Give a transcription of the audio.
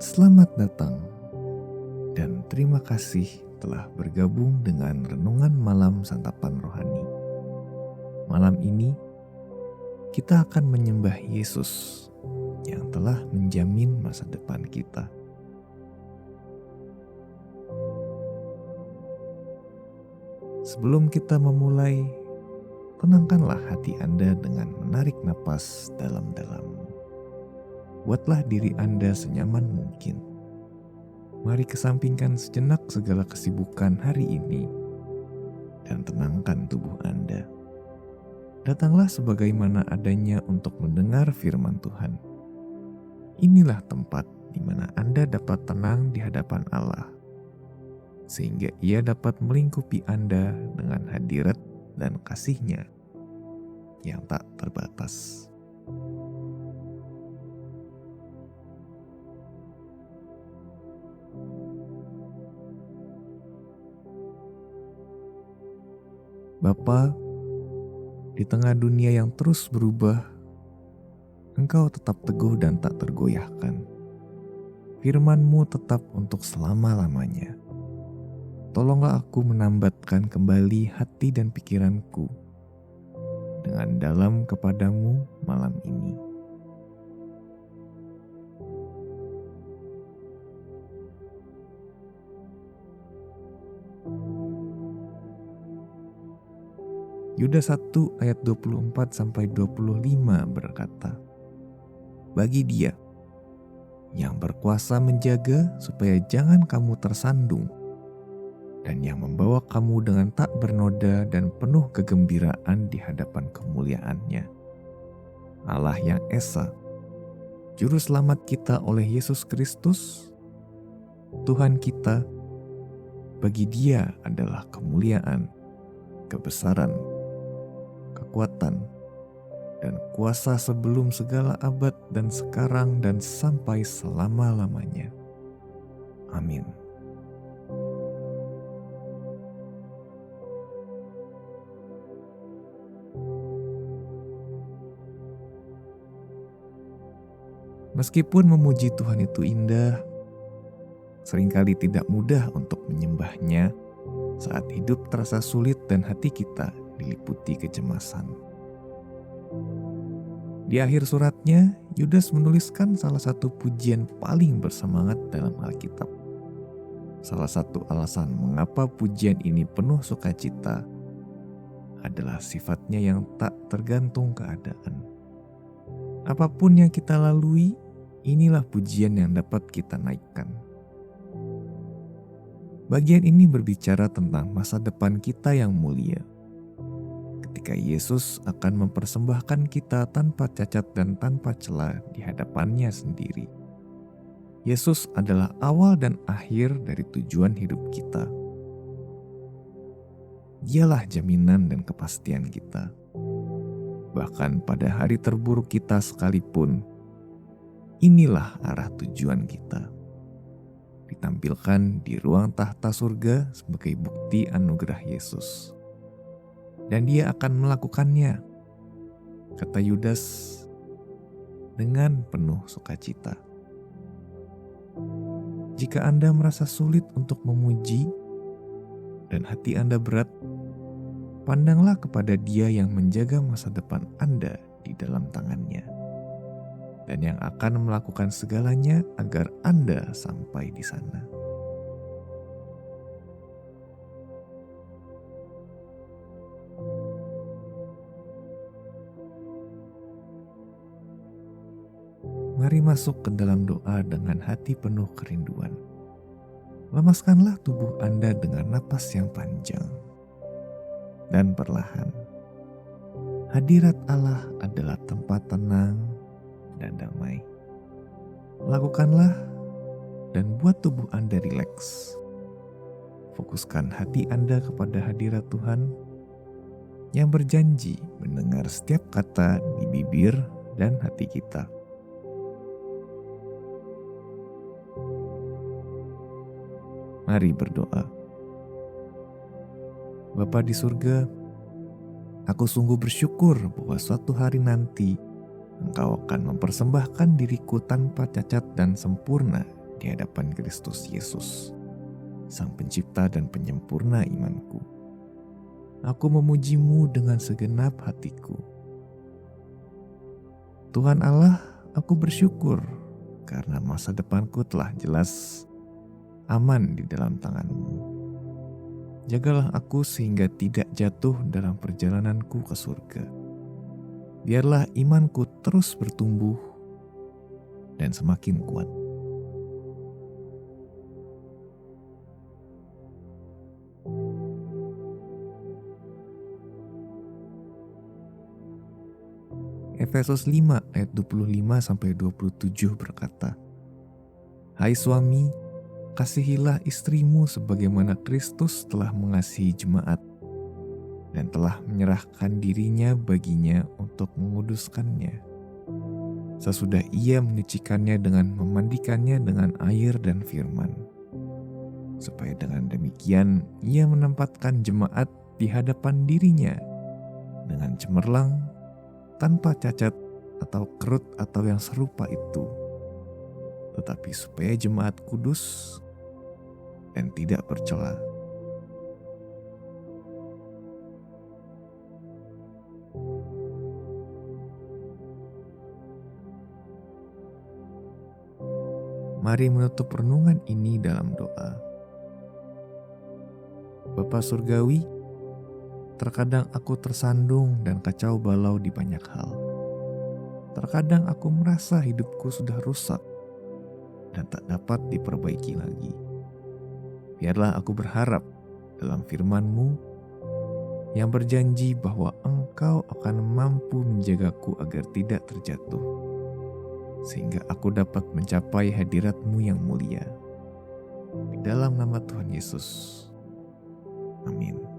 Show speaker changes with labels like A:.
A: Selamat datang dan terima kasih telah bergabung dengan Renungan Malam Santapan Rohani. Malam ini kita akan menyembah Yesus yang telah menjamin masa depan kita. Sebelum kita memulai, tenangkanlah hati Anda dengan menarik napas dalam-dalam. Buatlah diri Anda senyaman mungkin. Mari kesampingkan sejenak segala kesibukan hari ini dan tenangkan tubuh Anda. Datanglah sebagaimana adanya untuk mendengar firman Tuhan. Inilah tempat di mana Anda dapat tenang di hadapan Allah, sehingga Ia dapat melingkupi Anda dengan hadirat dan kasih-Nya yang tak terbatas. Bapa, di tengah dunia yang terus berubah, Engkau tetap teguh dan tak tergoyahkan. Firman-Mu tetap untuk selama-lamanya. Tolonglah aku menambatkan kembali hati dan pikiranku dengan dalam kepadamu malam ini. Yudas 1 ayat 24-25 berkata, "Bagi Dia yang berkuasa menjaga supaya jangan kamu tersandung, dan yang membawa kamu dengan tak bernoda dan penuh kegembiraan di hadapan kemuliaan-Nya, Allah yang Esa, Juru Selamat kita oleh Yesus Kristus, Tuhan kita. Bagi Dia adalah kemuliaan, kebesaran, kekuatan, dan kuasa sebelum segala abad dan sekarang dan sampai selama-lamanya. Amin." Meskipun memuji Tuhan itu indah, seringkali tidak mudah untuk menyembah-Nya saat hidup terasa sulit dan hati kita diliputi kecemasan. Di akhir suratnya, Yudas menuliskan salah satu pujian paling bersemangat dalam Alkitab. Salah satu alasan mengapa pujian ini penuh sukacita adalah sifatnya yang tak tergantung keadaan. Apapun yang kita lalui, inilah pujian yang dapat kita naikkan. Bagian ini berbicara tentang masa depan kita yang mulia, ketika Yesus akan mempersembahkan kita tanpa cacat dan tanpa cela di hadapan-Nya sendiri. Yesus adalah awal dan akhir dari tujuan hidup kita. Dialah jaminan dan kepastian kita. Bahkan pada hari terburuk kita sekalipun, inilah arah tujuan kita. Ditampilkan di ruang tahta surga sebagai bukti anugerah Yesus. Dan Dia akan melakukannya, kata Yudas, dengan penuh sukacita. Jika Anda merasa sulit untuk memuji dan hati Anda berat, pandanglah kepada Dia yang menjaga masa depan Anda di dalam tangan-Nya, dan yang akan melakukan segalanya agar Anda sampai di sana. Mari masuk ke dalam doa dengan hati penuh kerinduan. Lemaskanlah tubuh Anda dengan napas yang panjang dan perlahan. Hadirat Allah adalah tempat tenang dan damai. Lakukanlah dan buat tubuh Anda rileks. Fokuskan hati Anda kepada hadirat Tuhan yang berjanji mendengar setiap kata di bibir dan hati kita. Mari berdoa. Bapa di surga, aku sungguh bersyukur bahwa suatu hari nanti Engkau akan mempersembahkan diriku tanpa cacat dan sempurna di hadapan Kristus Yesus, Sang Pencipta dan Penyempurna imanku. Aku memuji-Mu dengan segenap hatiku. Tuhan Allah, aku bersyukur karena masa depanku telah jelas aman di dalam tangan-Mu. Jagalah aku sehingga tidak jatuh dalam perjalananku ke surga. Biarlah imanku terus bertumbuh dan semakin kuat. Efesus 5 ayat 25-27 berkata, "Hai suami, kasihilah istrimu sebagaimana Kristus telah mengasihi jemaat dan telah menyerahkan dirinya baginya untuk menguduskannya. Sesudah ia menyucikannya dengan memandikannya dengan air dan firman, supaya dengan demikian ia menempatkan jemaat di hadapan dirinya dengan cemerlang, tanpa cacat atau kerut atau yang serupa itu, tetapi supaya jemaat kudus dan tidak bercela." Mari menutup renungan ini dalam doa. Bapa Surgawi, terkadang aku tersandung dan kacau balau di banyak hal. Terkadang aku merasa hidupku sudah rusak dan tak dapat diperbaiki lagi. Biarlah aku berharap dalam firman-Mu yang berjanji bahwa Engkau akan mampu menjagaku agar tidak terjatuh, sehingga aku dapat mencapai hadirat-Mu yang mulia. Di dalam nama Tuhan Yesus. Amin.